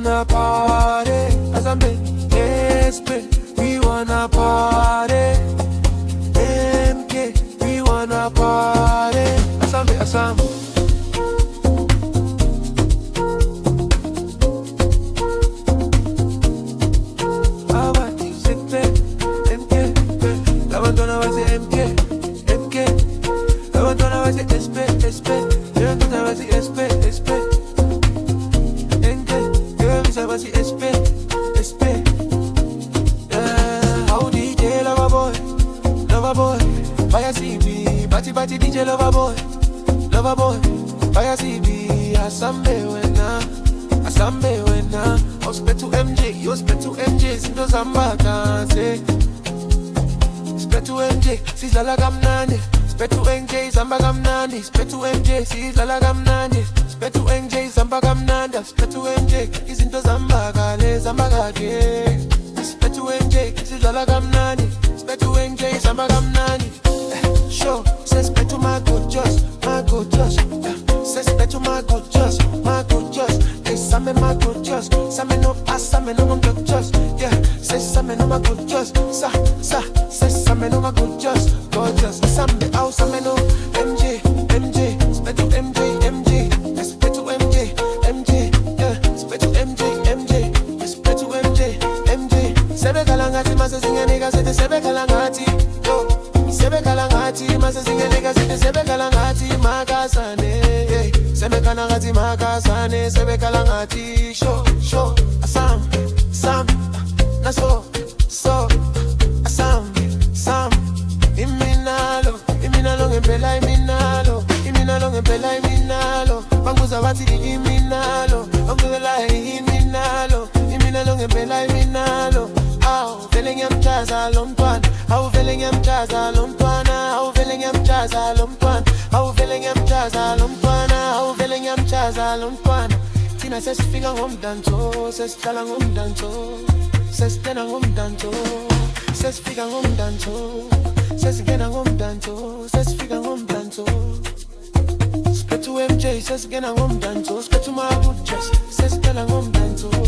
wanna party. Asambe, espe, we wanna party. MK, we wanna party. Asambe, asambe. Party DJ lover boy, fire CB, Asambe wena, I spit to MJ, you spit to MJ, Sindo Zamba dance. Spit to MJ, sis lala gamnani, spit to MJ, Zamba gamnani, spit to MJ, sis lala gamnani, spit to MJ, Zamba gamnanda, spit to MJ, Sindo Zamba gale, Zamba gage, spit to MJ, sis lala gamnani, spit to MJ, Zamba gamnani. Show, says bet to my good just. Says bet to my good just. Hey, some my good just. Some no ass, some no my good just. Yeah, says some no my good just. Says some no my good just. Gorgeous, some the house, some no MJ. Spet to MJ. Spet to MJ. Yeah, spet to MJ. Spet to MJ. Sebe kalangati, masa singa nigga, say the sebe kalangati. Yo. Sebe kalangati, masa singa nigga, sebe sebe kalangati, makasane. Sebe kalangati, makasane, sebe kalangati. Show, asam, naso, asam, iminalo, ngempela iminalo, banguza bathi iminalo, ongela iminalo, ngempela iminalo. How feeling him chaza lontwan, how feeling him chaza lontwana, how feeling him chaza lontwan, how feeling him chaza lontwana, how feeling him chaza lontwana. Tina says figa home danto, says talang home danto, says tenang home danto, says figa home danto, says again home danto, says figa home danto. Split to MJ, says again home danto, split to my good chest, says talang home danto.